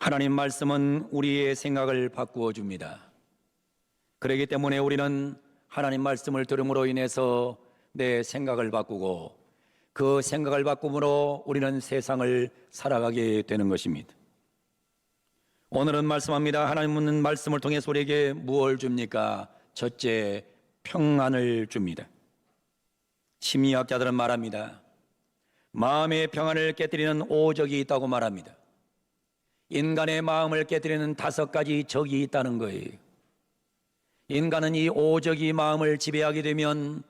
하나님 말씀은 우리의 생각을 바꾸어 줍니다. 그렇기 때문에 우리는 하나님 말씀을 들음으로 인해서 내 생각을 바꾸고 그 생각을 바꿈으로 우리는 세상을 살아가게 되는 것입니다. 오늘은 말씀합니다. 하나님은 말씀을 통해서 우리에게 무엇을 줍니까? 첫째, 평안을 줍니다. 심리학자들은 말합니다. 마음의 평안을 깨뜨리는 5적이 있다고 말합니다. 인간의 마음을 깨뜨리는 5가지 적이 있다는 거예요. 인간은 이 5적이 마음을 지배하게 되면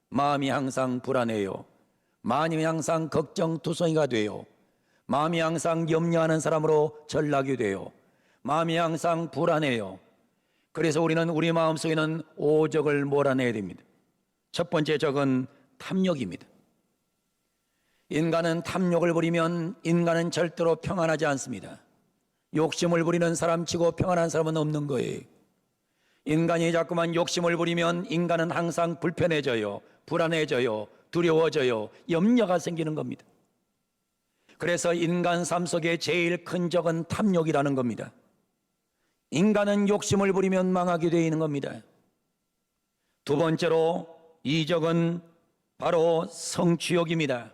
마음이 항상 불안해요. 마음이 항상 걱정투성이가 돼요. 마음이 항상 염려하는 사람으로 전락이 돼요. 마음이 항상 불안해요. 그래서 우리는 우리 마음속에는 5적을 몰아내야 됩니다. 첫 번째 적은 탐욕입니다. 인간은 탐욕을 부리면 인간은 절대로 평안하지 않습니다. 욕심을 부리는 사람치고 평안한 사람은 없는 거예요. 인간이 자꾸만 욕심을 부리면 인간은 항상 불편해져요. 불안해져요. 두려워져요. 염려가 생기는 겁니다. 그래서 인간 삶 속에 제일 큰 적은 탐욕이라는 겁니다. 인간은 욕심을 부리면 망하게 되어 있는 겁니다. 두 번째로 이 적은 바로 성취욕입니다.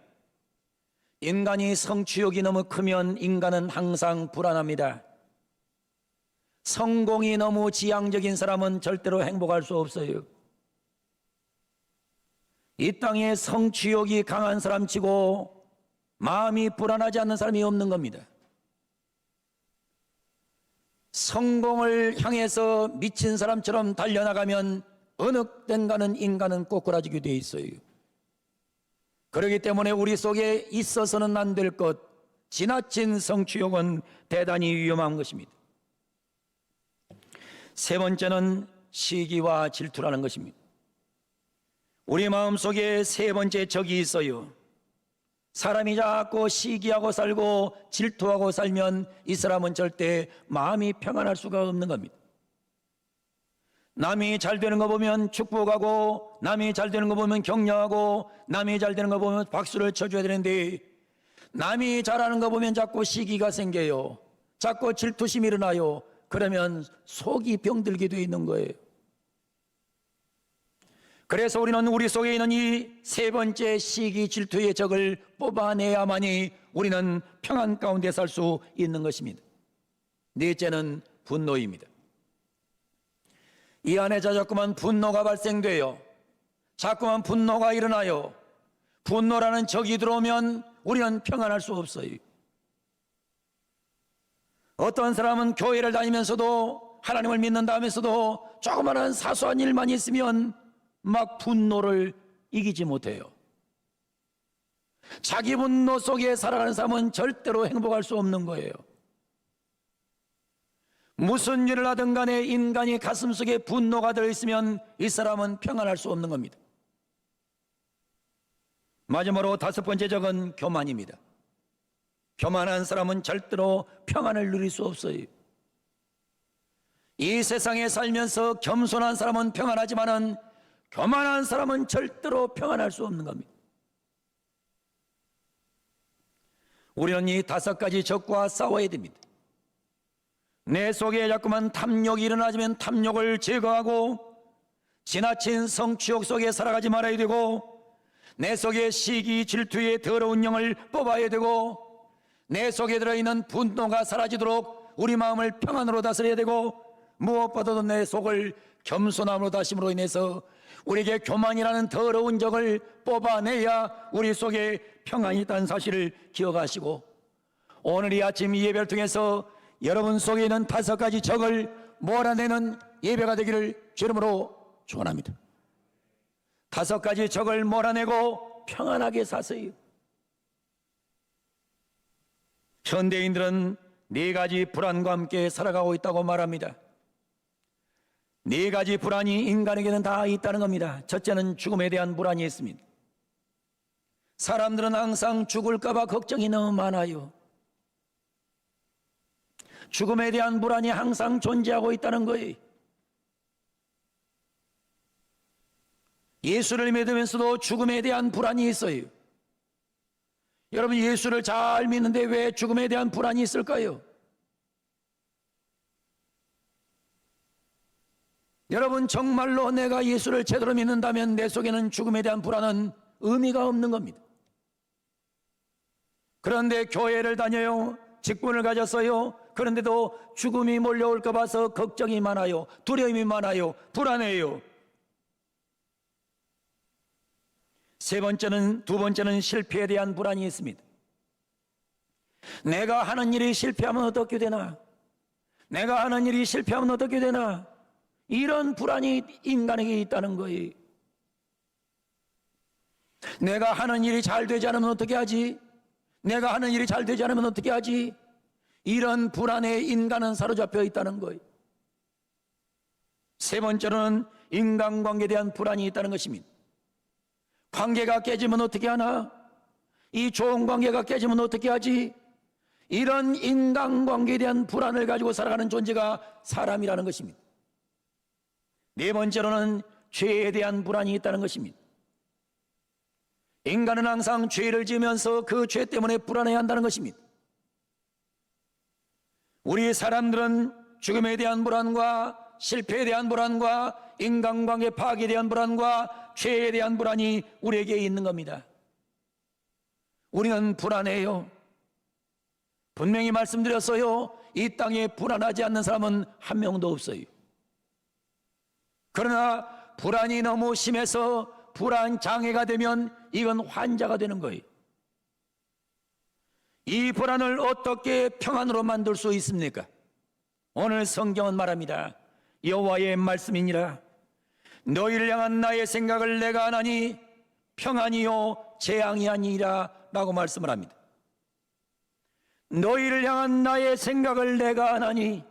인간이 성취욕이 너무 크면 인간은 항상 불안합니다. 성공이 너무 지향적인 사람은 절대로 행복할 수 없어요. 이 땅에 성취욕이 강한 사람치고 마음이 불안하지 않는 사람이 없는 겁니다. 성공을 향해서 미친 사람처럼 달려나가면 어느 땐가는 인간은 꼬꾸라지게 되어 있어요. 그렇기 때문에 우리 속에 있어서는 안 될 것, 지나친 성취욕은 대단히 위험한 것입니다. 세 번째는 시기와 질투라는 것입니다. 우리 마음속에 세 번째 적이 있어요. 사람이 자꾸 시기하고 살고 질투하고 살면 이 사람은 절대 마음이 평안할 수가 없는 겁니다. 남이 잘 되는 거 보면 축복하고 남이 잘 되는 거 보면 격려하고 남이 잘 되는 거 보면 박수를 쳐줘야 되는데 남이 잘하는 거 보면 자꾸 시기가 생겨요. 자꾸 질투심이 일어나요. 그러면 속이 병들게 되어 있는 거예요. 그래서 우리는 우리 속에 있는 이 세 번째 시기 질투의 적을 뽑아내야만이 우리는 평안 가운데 살 수 있는 것입니다. 넷째는 분노입니다. 이 안에 자꾸만 분노가 발생돼요. 자꾸만 분노가 일어나요. 분노라는 적이 들어오면 우리는 평안할 수 없어요. 어떤 사람은 교회를 다니면서도 하나님을 믿는다면서도 조그마한 사소한 일만 있으면 막 분노를 이기지 못해요. 자기 분노 속에 살아가는 사람은 절대로 행복할 수 없는 거예요. 무슨 일을 하든 간에 인간이 가슴속에 분노가 들어있으면 이 사람은 평안할 수 없는 겁니다. 마지막으로 5번째 적은 교만입니다. 교만한 사람은 절대로 평안을 누릴 수 없어요. 이 세상에 살면서 겸손한 사람은 평안하지만은 교만한 사람은 절대로 평안할 수 없는 겁니다. 우리는 이 5가지 적과 싸워야 됩니다. 내 속에 자꾸만 탐욕이 일어나면 탐욕을 제거하고 지나친 성취욕 속에 살아가지 말아야 되고 내 속에 시기 질투의 더러운 영을 뽑아야 되고 내 속에 들어있는 분노가 사라지도록 우리 마음을 평안으로 다스려야 되고 무엇보다도 내 속을 겸손함으로 다심으로 인해서 우리에게 교만이라는 더러운 적을 뽑아내야 우리 속에 평안이 있다는 사실을 기억하시고 오늘 이 아침 이 예배를 통해서 여러분 속에 있는 5가지 적을 몰아내는 예배가 되기를 주 이름으로 축원합니다. 5가지 적을 몰아내고 평안하게 사세요. 현대인들은 4가지 불안과 함께 살아가고 있다고 말합니다. 4가지 불안이 인간에게는 다 있다는 겁니다. 첫째는 죽음에 대한 불안이 있습니다. 사람들은 항상 죽을까 봐 걱정이 너무 많아요. 죽음에 대한 불안이 항상 존재하고 있다는 거예요. 예수를 믿으면서도 죽음에 대한 불안이 있어요. 여러분 예수를 잘 믿는데 왜 죽음에 대한 불안이 있을까요? 여러분, 정말로 내가 예수를 제대로 믿는다면 내 속에는 죽음에 대한 불안은 의미가 없는 겁니다. 그런데 교회를 다녀요. 직분을 가졌어요. 그런데도 죽음이 몰려올까 봐서 걱정이 많아요. 두려움이 많아요. 불안해요. 두 번째는 실패에 대한 불안이 있습니다. 내가 하는 일이 실패하면 어떻게 되나? 내가 하는 일이 실패하면 어떻게 되나? 이런 불안이 인간에게 있다는 거예요. 내가 하는 일이 잘 되지 않으면 어떻게 하지? 내가 하는 일이 잘 되지 않으면 어떻게 하지? 이런 불안에 인간은 사로잡혀 있다는 거예요. 세 번째로는 인간관계에 대한 불안이 있다는 것입니다. 관계가 깨지면 어떻게 하나? 이 좋은 관계가 깨지면 어떻게 하지? 이런 인간관계에 대한 불안을 가지고 살아가는 존재가 사람이라는 것입니다. 네 번째로는 죄에 대한 불안이 있다는 것입니다. 인간은 항상 죄를 지으면서 그 죄 때문에 불안해야 한다는 것입니다. 우리 사람들은 죽음에 대한 불안과 실패에 대한 불안과 인간관계 파괴에 대한 불안과 죄에 대한 불안이 우리에게 있는 겁니다. 우리는 불안해요. 분명히 말씀드렸어요. 이 땅에 불안하지 않는 사람은 한 명도 없어요. 그러나 불안이 너무 심해서 불안 장애가 되면 이건 환자가 되는 거예요. 이 불안을 어떻게 평안으로 만들 수 있습니까? 오늘 성경은 말합니다. 여호와의 말씀이니라. 너희를 향한 나의 생각을 내가 아나니 평안이요 재앙이 아니라 라고 말씀을 합니다. 너희를 향한 나의 생각을 내가 아나니,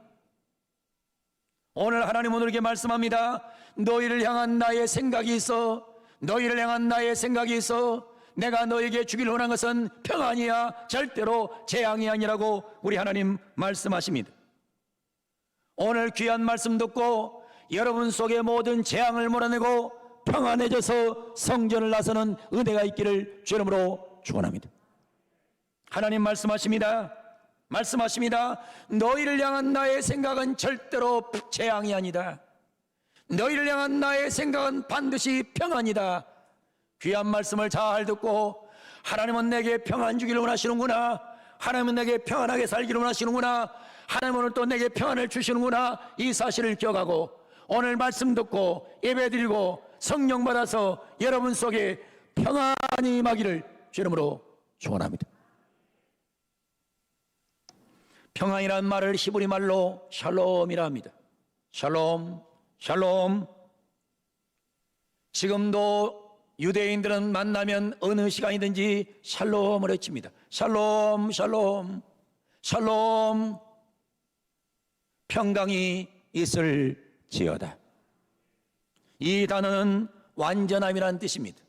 오늘 하나님은 우리에게 말씀합니다. 너희를 향한 나의 생각이 있어. 너희를 향한 나의 생각이 있어. 내가 너에게 주기를 원한 것은 평안이야, 절대로 재앙이 아니라고 우리 하나님 말씀하십니다. 오늘 귀한 말씀 듣고 여러분 속에 모든 재앙을 몰아내고 평안해져서 성전을 나서는 은혜가 있기를 주 이름으로 축원합니다. 하나님 말씀하십니다. 너희를 향한 나의 생각은 절대로 재앙이 아니다. 너희를 향한 나의 생각은 반드시 평안이다. 귀한 말씀을 잘 듣고 하나님은 내게 평안 주기를 원하시는구나, 하나님은 내게 평안하게 살기를 원하시는구나, 하나님은 오늘 또 내게 평안을 주시는구나, 이 사실을 기억하고 오늘 말씀 듣고 예배드리고 성령 받아서 여러분 속에 평안이 임하기를 주 이름으로 축원합니다. 평안이라는 말을 히브리 말로 샬롬이라 합니다. 샬롬, 샬롬. 지금도 유대인들은 만나면 어느 시간이든지 샬롬을 외칩니다. 샬롬, 샬롬, 샬롬. 평강이 있을지어다. 이 단어는 완전함이라는 뜻입니다.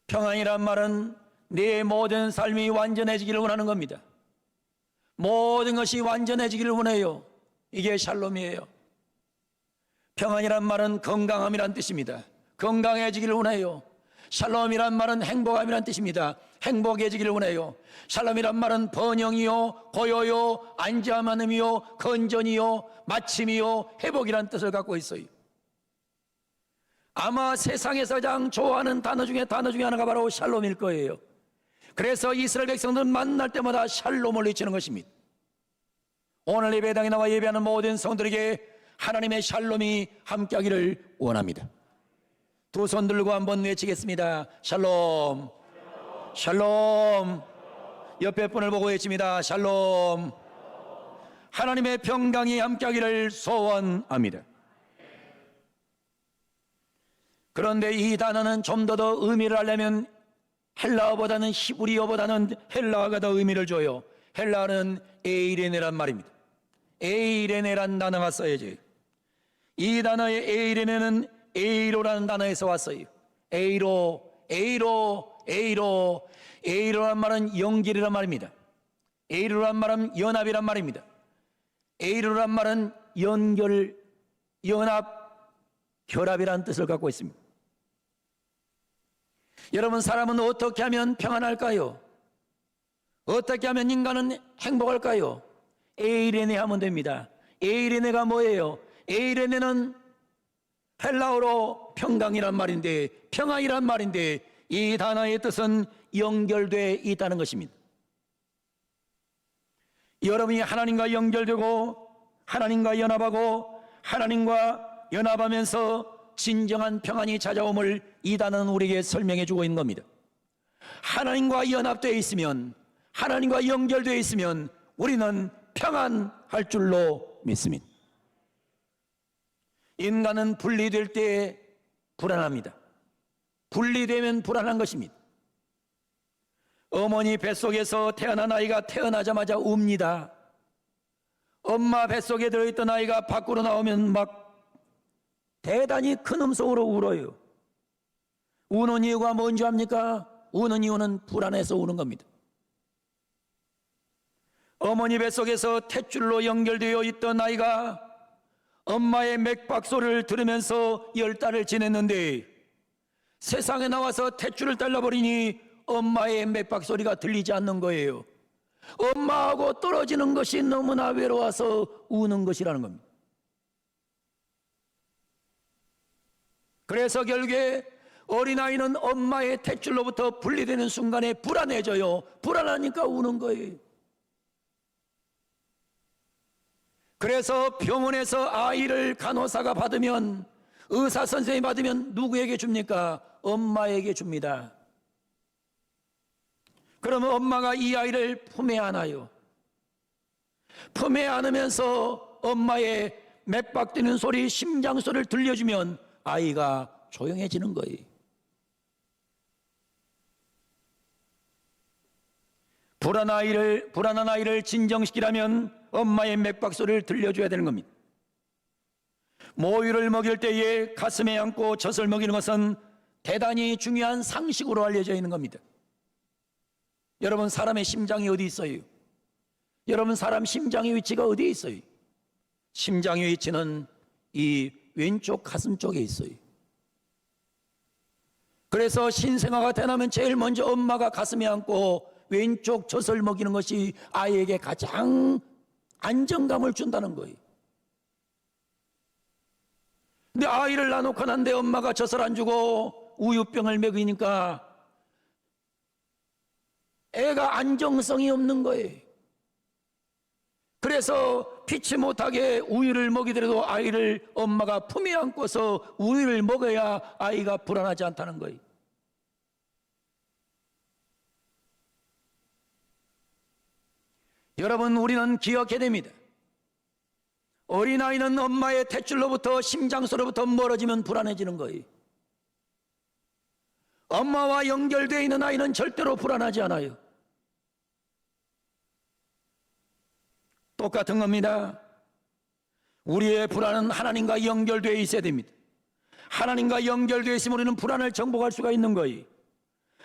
평안이란 말은 내 모든 삶이 완전해지기를 원하는 겁니다. 모든 것이 완전해지기를 원해요. 이게 샬롬이에요. 평안이란 말은 건강함이란 뜻입니다. 건강해지기를 원해요. 샬롬이란 말은 행복함이란 뜻입니다. 행복해지기를 원해요. 샬롬이란 말은 번영이요, 고요요, 안전함이요, 건전이요, 마침이요, 회복이란 뜻을 갖고 있어요. 아마 세상에서 가장 좋아하는 단어 중에 하나가 바로 샬롬일 거예요. 그래서 이스라엘 백성들은 만날 때마다 샬롬을 외치는 것입니다. 오늘 예배당에 나와 예배하는 모든 성들에게 하나님의 샬롬이 함께하기를 원합니다. 두 손 들고 한번 외치겠습니다. 샬롬, 샬롬. 옆에 분을 보고 외칩니다. 샬롬. 하나님의 평강이 함께하기를 소원합니다. 그런데 이 단어는 좀 더 의미를 알려면 헬라어보다는 히브리어보다는 헬라어가 더 의미를 줘요. 헬라어는 에이레네란 말입니다. 에이레네란 단어가 써야지. 이 단어의 에이레네는 에이로라는 단어에서 왔어요. 에이로, 에이로, 에이로. 에이로란 말은 연결이란 말입니다. 에이로란 말은 연합이란 말입니다. 에이로란 말은 연결, 연합, 결합이라는 뜻을 갖고 있습니다. 여러분, 사람은 어떻게 하면 평안할까요? 어떻게 하면 인간은 행복할까요? 에이레네 하면 됩니다. 에이레네가 뭐예요? 에이레네는 헬라어로 평강이란 말인데, 평안이란 말인데, 이 단어의 뜻은 연결되어 있다는 것입니다. 여러분이 하나님과 연결되고 하나님과 연합하고 하나님과 연합하면서 진정한 평안이 찾아옴을 이 단어는 우리에게 설명해 주고 있는 겁니다. 하나님과 연합되어 있으면, 하나님과 연결되어 있으면 우리는 평안할 줄로 믿습니다. 인간은 분리될 때 불안합니다. 분리되면 불안한 것입니다. 어머니 뱃속에서 태어난 아이가 태어나자마자 웁니다. 엄마 뱃속에 들어있던 아이가 밖으로 나오면 막 대단히 큰 음성으로 울어요. 우는 이유가 뭔지 압니까? 우는 이유는 불안해서 우는 겁니다. 어머니 뱃속에서 탯줄로 연결되어 있던 아이가 엄마의 맥박 소리를 들으면서 10달을 지냈는데 세상에 나와서 탯줄을 잘라버리니 엄마의 맥박 소리가 들리지 않는 거예요. 엄마하고 떨어지는 것이 너무나 외로워서 우는 것이라는 겁니다. 그래서 결국에 어린아이는 엄마의 탯줄로부터 분리되는 순간에 불안해져요. 불안하니까 우는 거예요. 그래서 병원에서 아이를 간호사가 받으면, 의사 선생님이 받으면 누구에게 줍니까? 엄마에게 줍니다. 그러면 엄마가 이 아이를 품에 안아요. 품에 안으면서 엄마의 맥박 뛰는 소리, 심장 소리를 들려주면 아이가 조용해지는 거예요. 불안한 아이를 진정시키려면 엄마의 맥박 소리를 들려줘야 되는 겁니다. 모유를 먹일 때에 가슴에 안고 젖을 먹이는 것은 대단히 중요한 상식으로 알려져 있는 겁니다. 여러분, 사람의 심장이 어디 있어요? 여러분, 사람 심장의 위치가 어디에 있어요? 심장의 위치는 이 왼쪽 가슴 쪽에 있어요. 그래서 신생아가 태어나면 제일 먼저 엄마가 가슴에 안고 왼쪽 젖을 먹이는 것이 아이에게 가장 안정감을 준다는 거예요. 근데 아이를 낳아놓고 난데 엄마가 젖을 안 주고 우유병을 먹이니까 애가 안정성이 없는 거예요. 그래서 피치 못하게 우유를 먹이더라도 아이를 엄마가 품에 안고서 우유를 먹어야 아이가 불안하지 않다는 거예요. 여러분, 우리는 기억해야 됩니다. 어린아이는 엄마의 탯줄로부터, 심장소로부터 멀어지면 불안해지는 거예요. 엄마와 연결되어 있는 아이는 절대로 불안하지 않아요. 똑같은 겁니다. 우리의 불안은 하나님과 연결되어 있어야 됩니다. 하나님과 연결되어 있으면 우리는 불안을 정복할 수가 있는 거예요.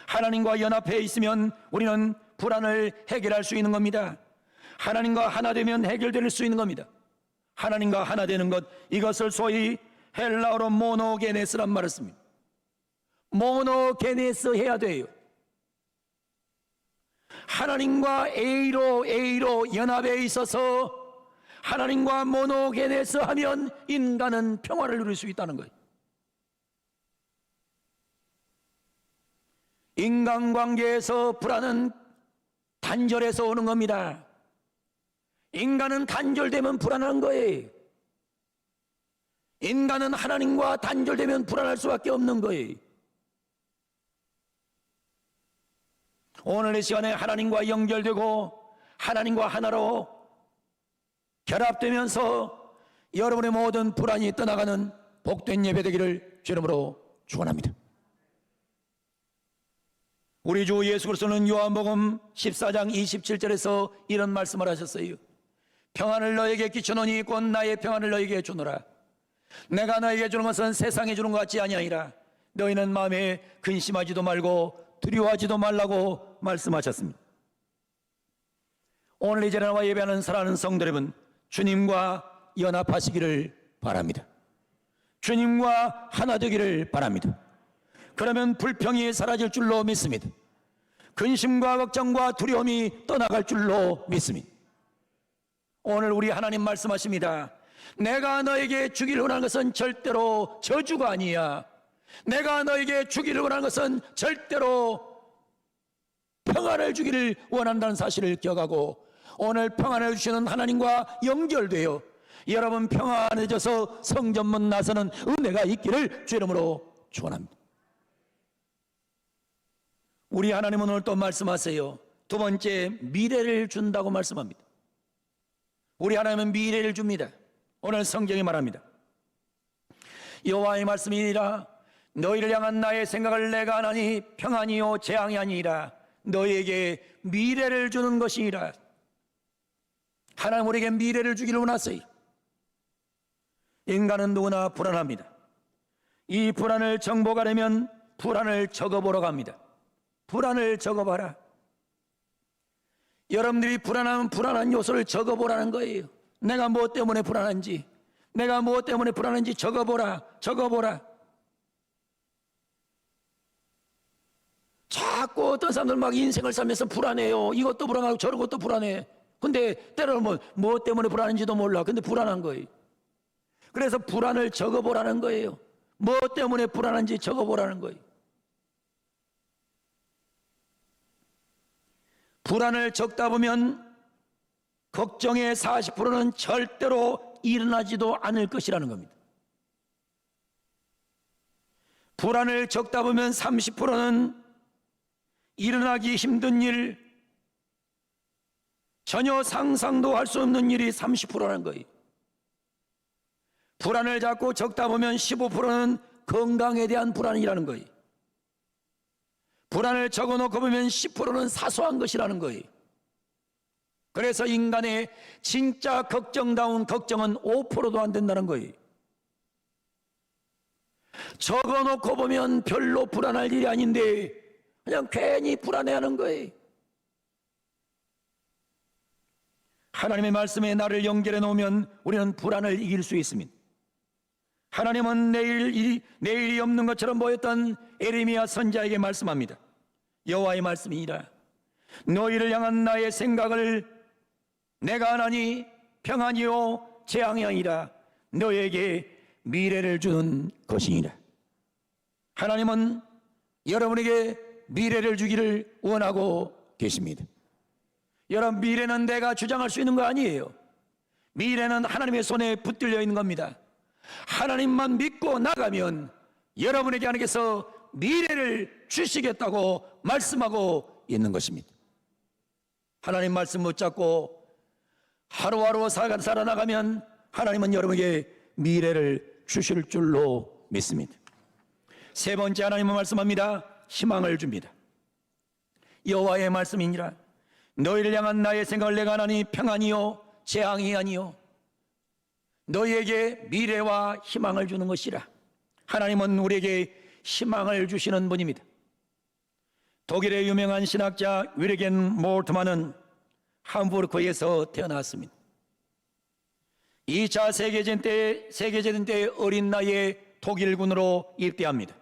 하나님과 연합해 있으면 우리는 불안을 해결할 수 있는 겁니다. 하나님과 하나 되면 해결될 수 있는 겁니다. 하나님과 하나 되는 것, 이것을 소위 헬라어로 모노게네스란 말을 씁니다. 모노게네스 해야 돼요. 하나님과 A로 연합해 있어서 하나님과 모노게네스 하면 인간은 평화를 누릴 수 있다는 거예요. 인간관계에서 불안은 단절해서 오는 겁니다. 인간은 단절되면 불안한 거예요. 인간은 하나님과 단절되면 불안할 수밖에 없는 거예요. 오늘 이 시간에 하나님과 연결되고 하나님과 하나로 결합되면서 여러분의 모든 불안이 떠나가는 복된 예배 되기를 주님으로 축원합니다. 우리 주 예수 그리스도는 요한복음 14장 27절에서 이런 말씀을 하셨어요. 평안을 너에게 끼쳐노니 곧 나의 평안을 너에게 주노라. 내가 너에게 주는 것은 세상에 주는 것 같지 아니하니라. 너희는 마음에 근심하지도 말고 두려워하지도 말라고 말씀하셨습니다. 오늘 이 자리에 나와 예배하는 사랑하는 성도 여러분, 주님과 연합하시기를 바랍니다. 주님과 하나 되기를 바랍니다. 그러면 불평이 사라질 줄로 믿습니다. 근심과 걱정과 두려움이 떠나갈 줄로 믿습니다. 오늘 우리 하나님 말씀하십니다. 내가 너에게 주기를 원하는 것은 절대로 저주가 아니야. 내가 너에게 주기를 원하는 것은 절대로 평안을 주기를 원한다는 사실을 기억하고 오늘 평안을 주시는 하나님과 연결되어 여러분 평안해져서 성전문 나서는 은혜가 있기를 주 이름으로 축원합니다. 우리 하나님은 오늘 또 말씀하세요. 두 번째, 미래를 준다고 말씀합니다. 우리 하나님은 미래를 줍니다. 오늘 성경이 말합니다. 여호와의 말씀이니라. 너희를 향한 나의 생각을 내가 하나니 평안이요 재앙이 아니라 너희에게 미래를 주는 것이니라. 하나님 우리에게 미래를 주기를 원하세요. 인간은 누구나 불안합니다. 이 불안을 정복하려면 불안을 적어보러 갑니다. 불안을 적어봐라. 여러분들이 불안하면 불안한 요소를 적어보라는 거예요. 내가 무엇 때문에 불안한지, 내가 무엇 때문에 불안한지 적어보라. 자꾸 어떤 사람들 막 인생을 살면서 불안해요. 이것도 불안하고 저런 것도 불안해. 근데 때로는 무엇 때문에 불안한지도 몰라. 근데 불안한 거예요. 그래서 불안을 적어보라는 거예요. 무엇 때문에 불안한지 적어보라는 거예요. 불안을 적다 보면 걱정의 40%는 절대로 일어나지도 않을 것이라는 겁니다. 불안을 적다 보면 30%는 일어나기 힘든 일, 전혀 상상도 할 수 없는 일이 30%라는 거예요. 불안을 자꾸 적다 보면 15%는 건강에 대한 불안이라는 거예요. 불안을 적어놓고 보면 10%는 사소한 것이라는 거예요. 그래서 인간의 진짜 걱정다운 걱정은 5%도 안 된다는 거예요. 적어놓고 보면 별로 불안할 일이 아닌데 그냥 괜히 불안해하는 거예요. 하나님의 말씀에 나를 연결해 놓으면 우리는 불안을 이길 수 있습니다. 하나님은 내일이 없는 것처럼 보였던 에레미야 선지자에게 말씀합니다. 여호와의 말씀이니라. 너희를 향한 나의 생각을 내가 하나니 평안이요 재앙이 아니라 너희에게 미래를 주는 것이니라. 하나님은 여러분에게 미래를 주기를 원하고 계십니다. 여러분, 미래는 내가 주장할 수 있는 거 아니에요. 미래는 하나님의 손에 붙들려 있는 겁니다. 하나님만 믿고 나가면 여러분에게 하나님께서 미래를 주시겠다고 말씀하고 있는 것입니다. 하나님 말씀 붙잡고 하루하루 살아나가면 하나님은 여러분에게 미래를 주실 줄로 믿습니다. 세 번째, 하나님은 말씀합니다. 희망을 줍니다. 여호와의 말씀이니라. 너희를 향한 나의 생각을 내가 하나니 평안이요 재앙이 아니요 너희에게 미래와 희망을 주는 것이라. 하나님은 우리에게 희망을 주시는 분입니다. 독일의 유명한 신학자 위르겐 몰트만은 함부르크에서 태어났습니다. 2차 세계대전 때 어린 나이에 독일군으로 입대합니다.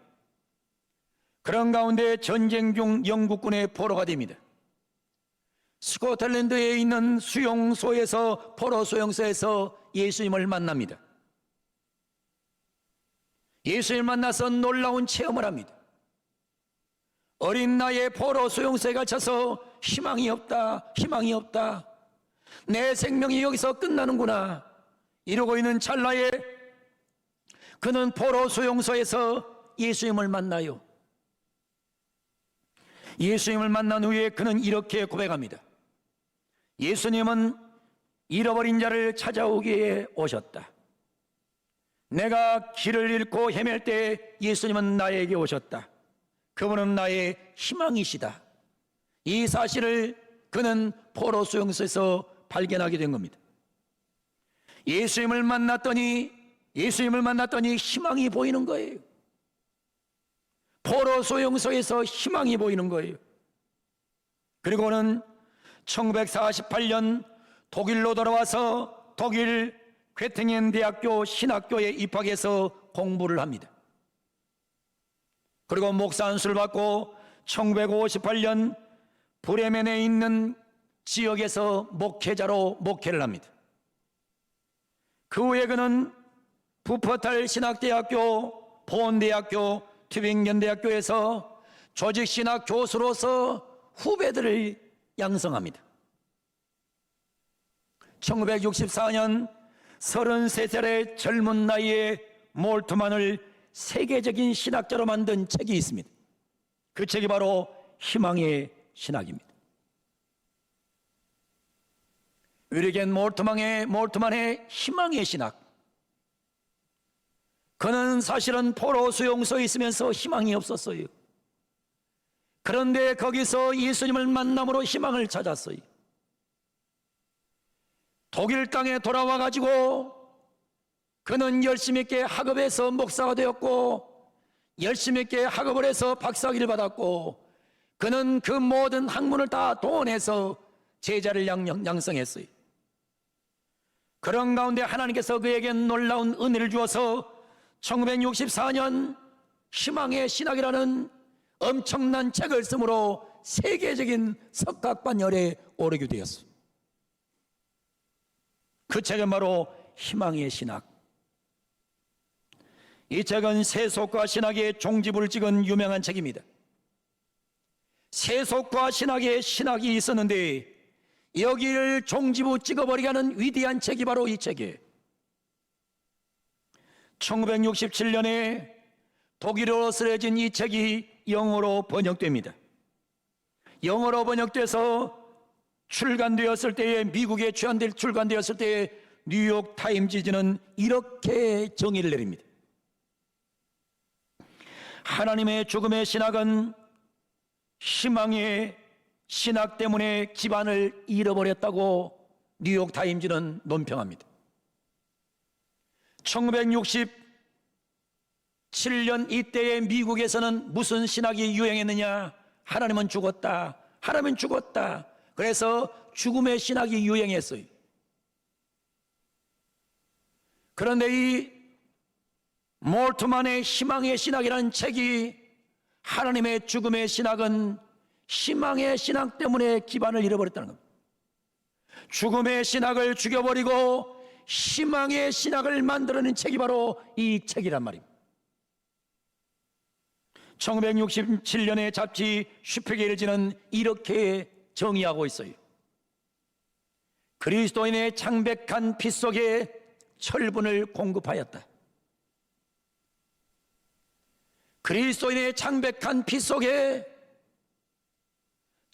그런 가운데 전쟁 중 영국군의 포로가 됩니다. 스코틀랜드에 있는 수용소에서 포로 수용소에서 예수님을 만납니다. 예수님을 만나서 놀라운 체험을 합니다. 어린 나이에 포로 수용소에 갇혀서 희망이 없다. 내 생명이 여기서 끝나는구나 이러고 있는 찰나에 그는 포로 수용소에서 예수님을 만나요. 예수님을 만난 후에 그는 이렇게 고백합니다. 예수님은 잃어버린 자를 찾아오기에 오셨다. 내가 길을 잃고 헤맬 때 예수님은 나에게 오셨다. 그분은 나의 희망이시다. 이 사실을 그는 포로 수용소에서 발견하게 된 겁니다. 예수님을 만났더니 희망이 보이는 거예요. 포로 수용소에서 희망이 보이는 거예요. 그리고는 1948년 독일로 돌아와서 독일 괴팅엔 대학교 신학교에 입학해서 공부를 합니다. 그리고 목사 안수를 받고 1958년 브레멘에 있는 지역에서 목회자로 목회를 합니다. 그 후에 그는 부퍼탈 신학대학교, 보온대학교, 튜빙겐대학교에서 조직신학 교수로서 후배들을 양성합니다. 1964년 33살의 젊은 나이에 몰트만을 세계적인 신학자로 만든 책이 있습니다. 그 책이 바로 희망의 신학입니다. 위리겐 몰트만의 희망의 신학. 그는 사실은 포로 수용소에 있으면서 희망이 없었어요. 그런데 거기서 예수님을 만남으로 희망을 찾았어요. 독일 땅에 돌아와 가지고 그는 열심 있게 학업해서 목사가 되었고, 열심 있게 학업을 해서 박사학위를 받았고, 그는 그 모든 학문을 다 동원해서 제자를 양성했어요. 그런 가운데 하나님께서 그에게 놀라운 은혜를 주어서 1964년 희망의 신학이라는 엄청난 책을 쓰므로 세계적인 석학반열에 오르게 되었어요. 그 책은 바로 희망의 신학. 이 책은 세속과 신학의 종지부를 찍은 유명한 책입니다. 세속과 신학의 신학이 있었는데 여기를 종지부 찍어버리게 하는 위대한 책이 바로 이 책이에요. 1967년에 독일어로 쓰여진 이 책이 영어로 번역됩니다. 영어로 번역돼서 출간되었을 때에, 미국에 출간되었을 때에 뉴욕 타임지는 이렇게 정의를 내립니다. 하나님의 죽음의 신학은 희망의 신학 때문에 기반을 잃어버렸다고 뉴욕 타임지는 논평합니다. 1967년 이때의 미국에서는 무슨 신학이 유행했느냐? 하나님은 죽었다. 하나님은 죽었다. 그래서 죽음의 신학이 유행했어요. 그런데 이 몰트만의 희망의 신학이라는 책이 하나님의 죽음의 신학은 희망의 신학 때문에 기반을 잃어버렸다는 겁니다. 죽음의 신학을 죽여버리고 희망의 신학을 만들어낸 책이 바로 이 책이란 말입니다. 1967년에 잡지 슈페게르지는 이렇게 정의하고 있어요. 그리스도인의 창백한 피 속에 철분을 공급하였다. 그리스도인의 창백한 피 속에,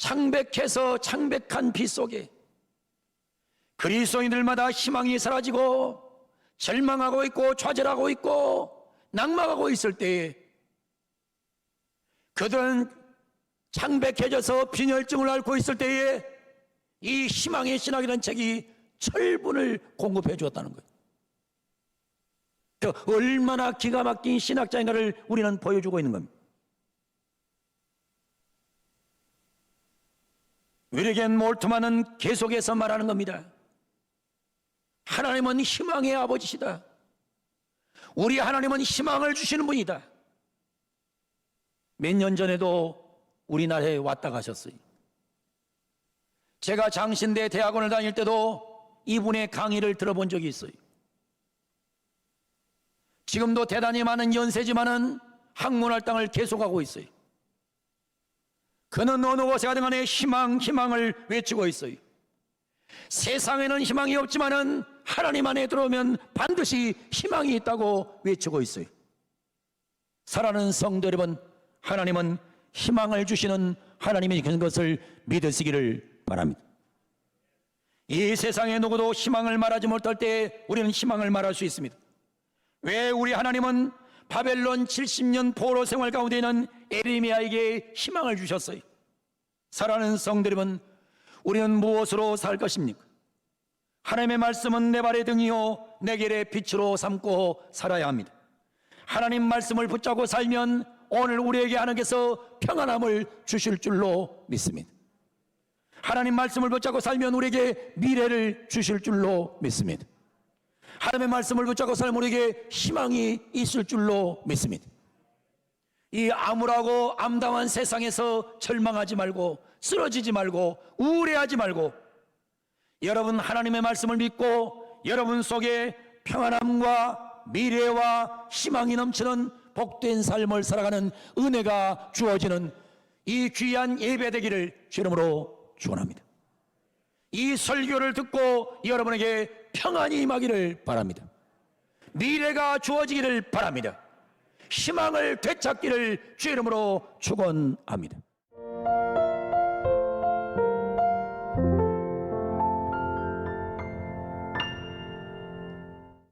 창백해서 창백한 피 속에 그리스도인들마다 희망이 사라지고 절망하고 있고 좌절하고 있고 낙망하고 있을 때에 그들은 창백해져서 빈혈증을 앓고 있을 때에 이 희망의 신학이라는 책이 철분을 공급해 주었다는 거예요. 얼마나 기가 막힌 신학자인가를 우리는 보여주고 있는 겁니다. 위리겐 몰트만은 계속해서 말하는 겁니다. 하나님은 희망의 아버지시다. 우리 하나님은 희망을 주시는 분이다. 몇 년 전에도 우리나라에 왔다 가셨어요. 제가 장신대 대학원을 다닐 때도 이분의 강의를 들어본 적이 있어요. 지금도 대단히 많은 연세지만은 학문활동을 계속하고 있어요. 그는 어느 곳에 가든 간에 희망을 외치고 있어요. 세상에는 희망이 없지만은 하나님 안에 들어오면 반드시 희망이 있다고 외치고 있어요. 사랑하는 성도 여러분, 하나님은 희망을 주시는 하나님이 계신 것을 믿으시기를 바랍니다. 이 세상에 누구도 희망을 말하지 못할 때 우리는 희망을 말할 수 있습니다. 왜 우리 하나님은 바벨론 70년 포로 생활 가운데 있는 에레미야에게 희망을 주셨어요? 사랑하는 성도 여러분, 우리는 무엇으로 살 것입니까? 하나님의 말씀은 내 발의 등이요 내 길의 빛으로 삼고 살아야 합니다. 하나님 말씀을 붙잡고 살면 오늘 우리에게 하나님께서 평안함을 주실 줄로 믿습니다. 하나님 말씀을 붙잡고 살면 우리에게 미래를 주실 줄로 믿습니다. 하나님의 말씀을 붙잡고 살면 우리에게 희망이 있을 줄로 믿습니다. 이 암울하고 암담한 세상에서 절망하지 말고 쓰러지지 말고 우울해하지 말고 여러분 하나님의 말씀을 믿고 여러분 속에 평안함과 미래와 희망이 넘치는 복된 삶을 살아가는 은혜가 주어지는 이 귀한 예배 되기를 주 이름으로 축원합니다. 이 설교를 듣고 여러분에게 평안이 임하기를 바랍니다. 미래가 주어지기를 바랍니다. 희망을 되찾기를 주 이름으로 축원합니다.